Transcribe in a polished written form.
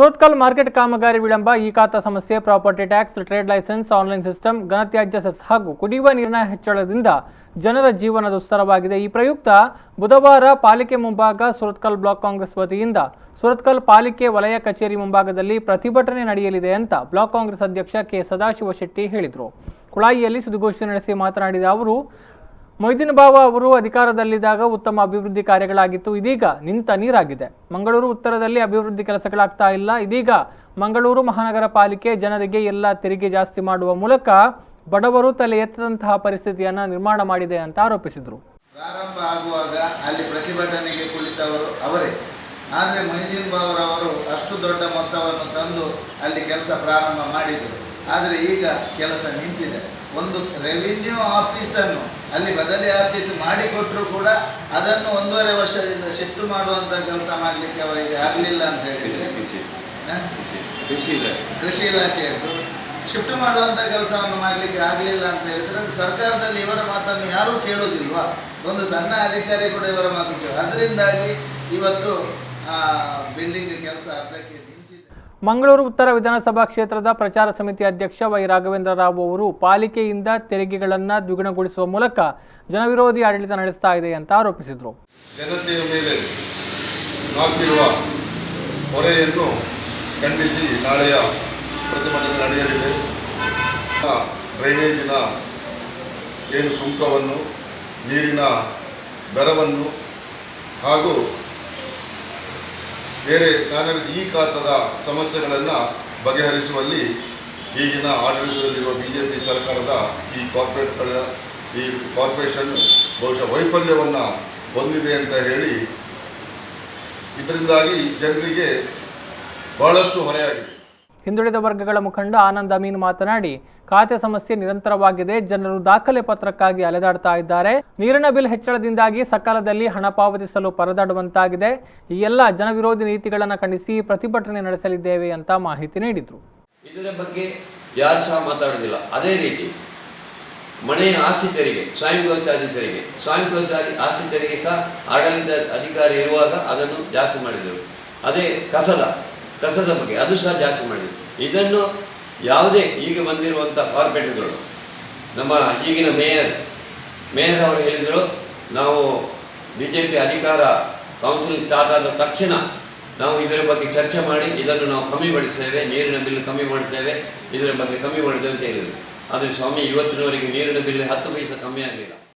Surathkal market ಕಾಮಗಾರಿ ವಿಳಂಬ, ಈ ಖಾತಾ ಸಮಸ್ಯೆ, property tax, trade licence, online system, ಘನತ್ಯಾಜ್ಯ ಸೆಸ್ ಹಾಗೂ ಕುಡಿಯುವ ನೀರಿನ ಹೆಚ್ಚಳದಿಂದ ಜನರ ಜೀವನ ದುಸ್ತರವಾಗಿದೆ. ಈ ಪ್ರಯುಕ್ತ ಬುಧವಾರ ಪಾಲಿಕೆ ಮುಂಭಾಗ ಸೂರತ್ಕಲ್ ಬ್ಲಾಕ್ ಕಾಂಗ್ರೆಸ್ ವತಿಯಿಂದ ಸೂರತ್ಕಲ್ ಪಾಲಿಕೆ ವಲಯ ಕಚೇರಿ ಮುಂಭಾಗದಲ್ಲಿ ಪ್ರತಿಭಟನೆ ನಡೆಯಲಿದೆ ಅಂತ ಬ್ಲಾಕ್ ಕಾಂಗ್ರೆಸ್ ಅಧ್ಯಕ್ಷ ಕೆ ಸದಾಶಿವ ಶೆಟ್ಟಿ ಹೇಳಿದರು. ಕುಳಾಯಿಯಲ್ಲಿ ಸುದ್ದಿಗೋಷ್ಠಿ ನಡೆಸಿ ಮಾತನಾಡಿದ ಅವರು, ಮೊಯ್ದಿನ್ ಬಾವಾ ಅವರು ಅಧಿಕಾರದಲ್ಲಿದ್ದಾಗ ಉತ್ತಮ ಅಭಿವೃದ್ಧಿ ಕಾರ್ಯಗಳಾಗಿತ್ತು. ಇದೀಗ ನಿಂತ ನೀರಾಗಿದೆ. ಮಂಗಳೂರು ಉತ್ತರದಲ್ಲಿ ಅಭಿವೃದ್ಧಿ ಕೆಲಸಗಳಾಗ್ತಾ ಇಲ್ಲ. ಇದೀಗ ಮಂಗಳೂರು ಮಹಾನಗರ ಪಾಲಿಕೆ ಜನರಿಗೆ ಎಲ್ಲ ತೆರಿಗೆ ಜಾಸ್ತಿ ಮಾಡುವ ಮೂಲಕ ಬಡವರು ತಲೆ ಎತ್ತದಂತಹ ಪರಿಸ್ಥಿತಿಯನ್ನು ನಿರ್ಮಾಣ ಮಾಡಿದೆ ಅಂತ ಆರೋಪಿಸಿದರು. ಪ್ರಾರಂಭ ಆಗುವಾಗ ಅಲ್ಲಿ ಪ್ರತಿಭಟನೆಗೆ ಕುಳಿತವರು ಅವರೇ. ಆದರೆ ಮೊಯ್ದಿನ್ ಬಾವರವರು ಅಷ್ಟು ದೊಡ್ಡ ಮೊತ್ತವನ್ನು ತಂದು ಅಲ್ಲಿ ಕೆಲಸ ಪ್ರಾರಂಭ ಮಾಡಿದರು. ಆದರೆ ಈಗ ಕೆಲಸ ನಿಂತಿದೆ. ಒಂದು ರೆವಿನ್ಯೂ ಆಫೀಸನ್ನು ಅಲ್ಲಿ ಬದಲಿ ಆಫೀಸ್ ಮಾಡಿಕೊಟ್ಟರು ಕೂಡ ಅದನ್ನು 1.5 ವರ್ಷದಿಂದ ಶಿಫ್ಟ್ ಮಾಡುವಂಥ ಕೆಲಸ ಮಾಡಲಿಕ್ಕೆ ಅವರಿಗೆ ಆಗಲಿಲ್ಲ ಅಂತ ಹೇಳಿದರೆ, ಕೃಷಿ ಇಲಾಖೆಯದ್ದು ಶಿಫ್ಟ್ ಮಾಡುವಂಥ ಕೆಲಸವನ್ನು ಮಾಡಲಿಕ್ಕೆ ಆಗಲಿಲ್ಲ ಅಂತ ಹೇಳಿದರೆ, ಅದು ಸರ್ಕಾರದಲ್ಲಿ ಇವರ ಮಾತನ್ನು ಯಾರೂ ಕೇಳೋದಿಲ್ವಾ? ಒಂದು ಸಣ್ಣ ಅಧಿಕಾರಿ ಕೂಡ ಇವರ ಮಾತು ಕೇಳ. ಅದರಿಂದಾಗಿ ಇವತ್ತು ಬಿಲ್ಡಿಂಗ್ ಕೆಲಸ ಅರ್ಧಕ್ಕೆ ನಿಂತಿದೆ. ಮಂಗಳೂರು ಉತ್ತರ ವಿಧಾನಸಭಾ ಕ್ಷೇತ್ರದ ಪ್ರಚಾರ ಸಮಿತಿ ಅಧ್ಯಕ್ಷ ವೈ ರಾಘವೇಂದ್ರ ರಾವ್ ಅವರು ಪಾಲಿಕೆಯಿಂದ ತೆರಿಗೆಗಳನ್ನು ದ್ವಿಗುಣಗೊಳಿಸುವ ಮೂಲಕ ಜನವಿರೋಧಿ ಆಡಳಿತ ನಡೆಸ್ತಾ ಇದೆ ಅಂತ ಆರೋಪಿಸಿದರು. ಜನತೆಯ ಮೇಲೆ ಹಾಕಿರುವ ಹೊರೆಯನ್ನು ಖಂಡಿಸಿ ನಾಳೆಯ ಪ್ರತಿಭಟನೆ ನಡೆಯಲಿದೆ. ಡ್ರೈನೇಜಿನ ಏನು ಸುಂಕವನ್ನು, ನೀರಿನ ದರವನ್ನು ಹಾಗೂ ಬೇರೆ ನಾನಾ ಈ ಖಾತದ ಸಮಸ್ಯೆಗಳನ್ನು ಬಗೆಹರಿಸುವಲ್ಲಿ ಈಗಿನ ಆಡಳಿತದಲ್ಲಿರುವ BJP ಸರ್ಕಾರದ ಈ ಕಾರ್ಪೊರೇಷನ್ ಬಹುಶಃ ವೈಫಲ್ಯವನ್ನು ಹೊಂದಿದೆ ಅಂತ ಹೇಳಿ, ಇದರಿಂದಾಗಿ ಜನರಿಗೆ ಬಹಳಷ್ಟು ಹೊರೆಯಾಗಿದೆ. ಹಿಂದುಳಿದ ವರ್ಗಗಳ ಮುಖಂಡ ಆನಂದ್ ಅಮೀನ್ ಮಾತನಾಡಿ, ಖಾತೆ ಸಮಸ್ಯೆ ನಿರಂತರವಾಗಿದೆ. ಜನರು ದಾಖಲೆ ಪತ್ರಕ್ಕಾಗಿ ಅಲೆದಾಡ್ತಾ ಇದ್ದಾರೆ. ನೀರಿನ ಬಿಲ್ ಹೆಚ್ಚಳದಿಂದಾಗಿ ಸಕಾಲದಲ್ಲಿ ಹಣ ಪಾವತಿಸಲು ಪರದಾಡುವಂತಾಗಿದೆ. ಈ ಎಲ್ಲ ಜನವಿರೋಧಿ ನೀತಿಗಳನ್ನು ಖಂಡಿಸಿ ಪ್ರತಿಭಟನೆ ನಡೆಸಲಿದ್ದೇವೆ ಅಂತ ಮಾಹಿತಿ ನೀಡಿದರು. ಇದರ ಬಗ್ಗೆ ಯಾರು ಸಹ ಮಾತಾಡೋದಿಲ್ಲ. ಅದೇ ರೀತಿ ಮನೆಯ ಆಸ್ತಿ ತೆರಿಗೆ, ಸ್ವಯಂ ಆಸ್ತಿ ತೆರಿಗೆ ಸಹ ಆಡಳಿತ ಅಧಿಕಾರಿ ಇರುವಾಗ ಅದನ್ನು ಜಾಸ್ತಿ ಮಾಡಿದರು. ಅದೇ ಕಸದ ಬಗ್ಗೆ ಅದು ಸಹ ಜಾಸ್ತಿ ಮಾಡಿದರು. ಇದನ್ನು ಯಾವುದೇ ಈಗ ಬಂದಿರುವಂಥ ಕಾರ್ಪೊರೇಟರ್ಗಳು, ನಮ್ಮ ಈಗಿನ ಮೇಯರ್ ಅವರು ಹೇಳಿದರು, ನಾವು BJP ಅಧಿಕಾರ ಕೌನ್ಸಿಲ್ ಸ್ಟಾರ್ಟ್ ಆದ ತಕ್ಷಣ ನಾವು ಇದರ ಬಗ್ಗೆ ಚರ್ಚೆ ಮಾಡಿ ಇದನ್ನು ನಾವು ಕಮ್ಮಿಗೊಳಿಸ್ತೇವೆ, ನೀರಿನ ಬಿಲ್ ಕಮ್ಮಿ ಮಾಡ್ತೇವೆ, ಇದರ ಬಗ್ಗೆ ಕಮ್ಮಿ ಮಾಡ್ತೇವೆ ಅಂತ ಹೇಳಿದರು. ಆದರೆ ಸ್ವಾಮಿ, ಇವತ್ತಿನವರೆಗೆ ನೀರಿನ ಬಿಲ್ 10 ಪೈಸೆ ಕಮ್ಮಿ ಆಗಲಿಲ್ಲ.